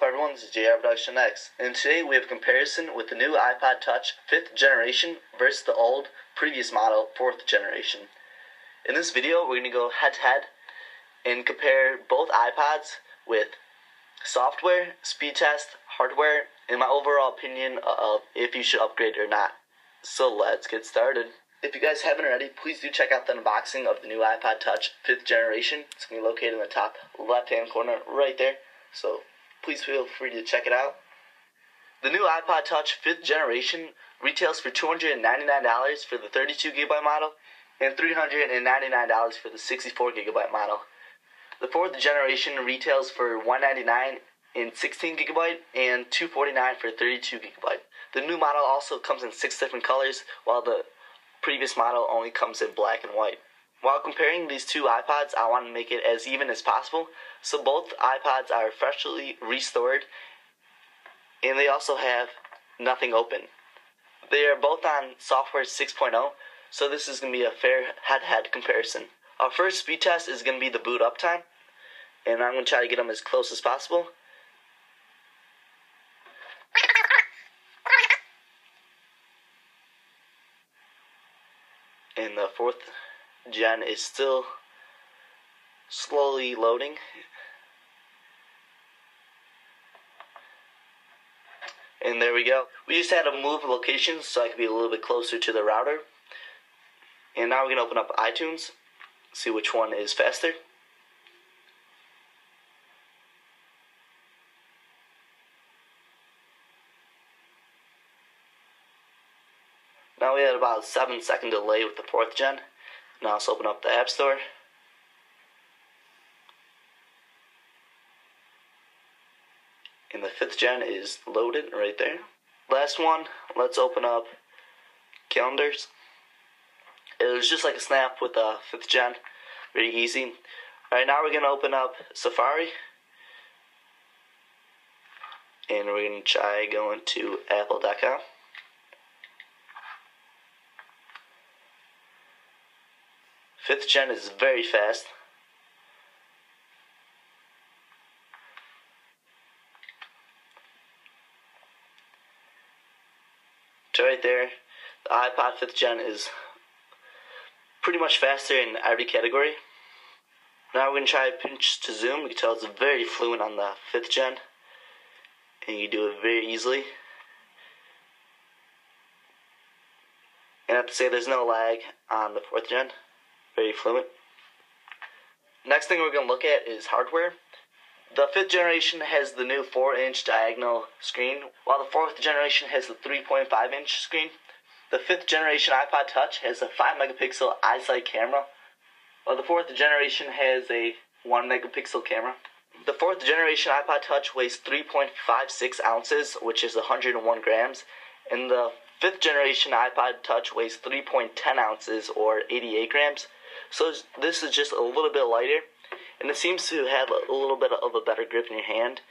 everyone, this is JR Production X, and today we have a comparison with the new iPod Touch 5th generation versus the old previous model 4th generation. In this video, we're going to go head to head and compare both iPods with software, speed test, hardware, and my overall opinion of if you should upgrade or not. So let's get started. If you guys haven't already, please do check out the unboxing of the new iPod Touch 5th generation. It's going to be located in the top left-hand corner right there. So please feel free to check it out. The new iPod Touch 5th generation retails for $299 for the 32GB model and $399 for the 64GB model. The 4th generation retails for $199 in 16GB and $249 for 32GB. The new model also comes in 6 different colors, while the previous model only comes in black and white. While comparing these two iPods, I want to make it as even as possible, so both iPods are freshly restored, and they also have nothing open. They are both on software 6.0, so this is going to be a fair head-to-head comparison. Our first speed test is going to be the boot up time, and I'm going to try to get them as close as possible. And the 4th gen is still slowly loading. And there we go. We just had to move locations so I could be a little bit closer to the router. And now we're going to open up iTunes, see which one is faster. Now we had about a 7-second delay with the 4th gen. Now let's open up the App Store. And the 5th gen is loaded right there. Last one, let's open up calendars. It was just like a snap with the 5th gen. Very easy. Alright, now we're going to open up Safari. And we're going to try going to apple.com. Fifth gen is very fast. So right there, the iPod 5th gen is pretty much faster in every category. Now we're going to try pinch to zoom. You can tell it's very fluent on the 5th gen, and you do it very easily. And I have to say there's no lag on the 4th gen. Very fluent. Next thing we're going to look at is hardware. The 5th generation has the new 4-inch diagonal screen, while the 4th generation has the 3.5-inch screen. The 5th generation iPod Touch has a 5-megapixel iSight camera, while the 4th generation has a 1-megapixel camera. The 4th generation iPod Touch weighs 3.56 ounces, which is 101 grams, and the 5th generation iPod Touch weighs 3.10 ounces, or 88 grams. So this is just a little bit lighter, and it seems to have a little bit of a better grip in your hand.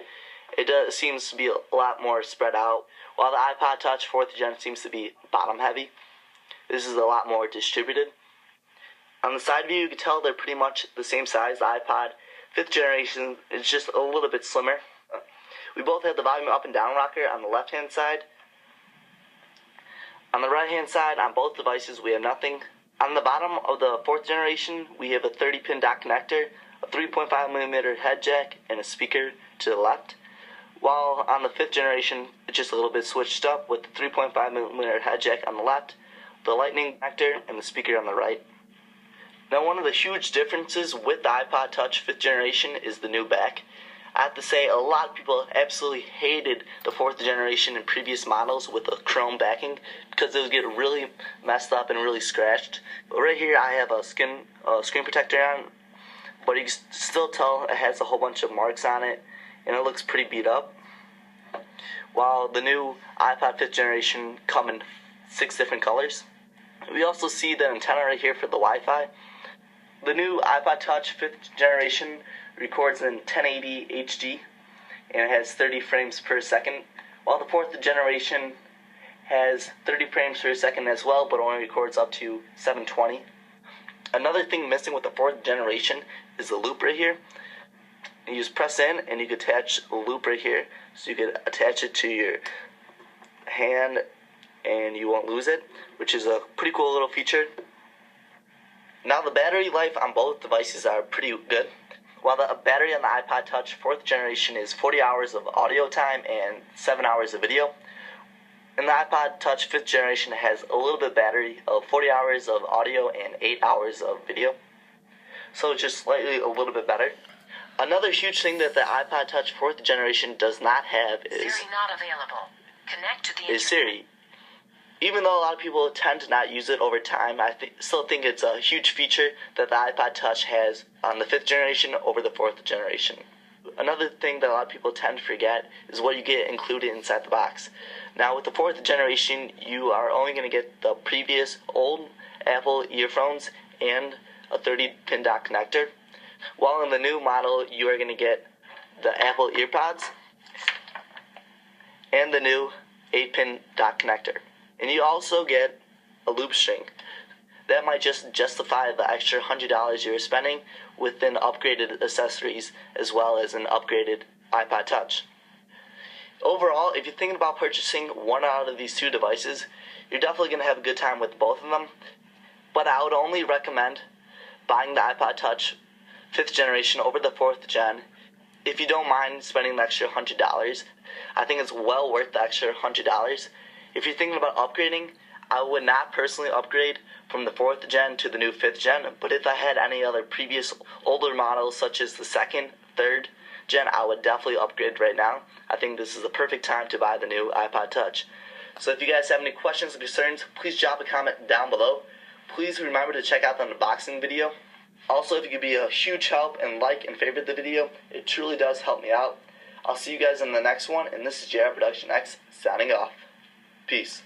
It seems to be a lot more spread out, while the iPod Touch 4th gen seems to be bottom heavy. This is a lot more distributed. On the side view, you can tell they're pretty much the same size. The iPod 5th generation is just a little bit slimmer. We both have the volume up and down rocker on the left hand side. On the right hand side, on both devices, we have nothing. On the bottom of the 4th generation, we have a 30-pin dock connector, a 3.5mm head jack, and a speaker to the left. While on the 5th generation, it's just a little bit switched up with the 3.5mm head jack on the left, the lightning connector, and the speaker on the right. Now, one of the huge differences with the iPod Touch 5th generation is the new back. I have to say, a lot of people absolutely hated the 4th generation and previous models with the chrome backing because it would get really messed up and really scratched. But right here I have a screen protector on, but you can still tell it has a whole bunch of marks on it, and it looks pretty beat up. While the new iPod 5th generation come in 6 different colors. We also see the antenna right here for the Wi-Fi. The new iPod Touch 5th generation records in 1080 HD, and it has 30 frames per second, while the 4th generation has 30 frames per second as well, but only records up to 720. Another thing missing with the 4th generation is the loop right here. And you just press in, and you can attach a loop right here. So you can attach it to your hand, and you won't lose it, which is a pretty cool little feature. Now the battery life on both devices are pretty good. While the battery on the iPod Touch 4th generation is 40 hours of audio time and 7 hours of video, and the iPod Touch 5th generation has a little bit battery of 40 hours of audio and 8 hours of video. So it's just slightly a little bit better. Another huge thing that the iPod Touch 4th generation does not have is Siri not available. Connect to the internet. Siri. Even though a lot of people tend to not use it over time, I still think it's a huge feature that the iPod Touch has on the 5th generation over the 4th generation. Another thing that a lot of people tend to forget is what you get included inside the box. Now with the 4th generation, you are only going to get the previous old Apple earphones and a 30-pin dock connector, while in the new model you are going to get the Apple EarPods and the new 8-pin dock connector. And you also get a loop string. That might just justify the extra $100 you're spending within upgraded accessories as well as an upgraded iPod Touch. Overall, if you're thinking about purchasing one out of these two devices, you're definitely going to have a good time with both of them. But I would only recommend buying the iPod Touch 5th generation over the 4th gen if you don't mind spending the extra $100. I think it's well worth the extra $100. If you're thinking about upgrading, I would not personally upgrade from the 4th gen to the new 5th gen, but if I had any other previous older models such as the 2nd, 3rd gen, I would definitely upgrade right now. I think this is the perfect time to buy the new iPod Touch. So if you guys have any questions or concerns, please drop a comment down below. Please remember to check out the unboxing video. Also, if you could be a huge help and like and favorite the video, it truly does help me out. I'll see you guys in the next one, and this is JR Production X signing off. Peace.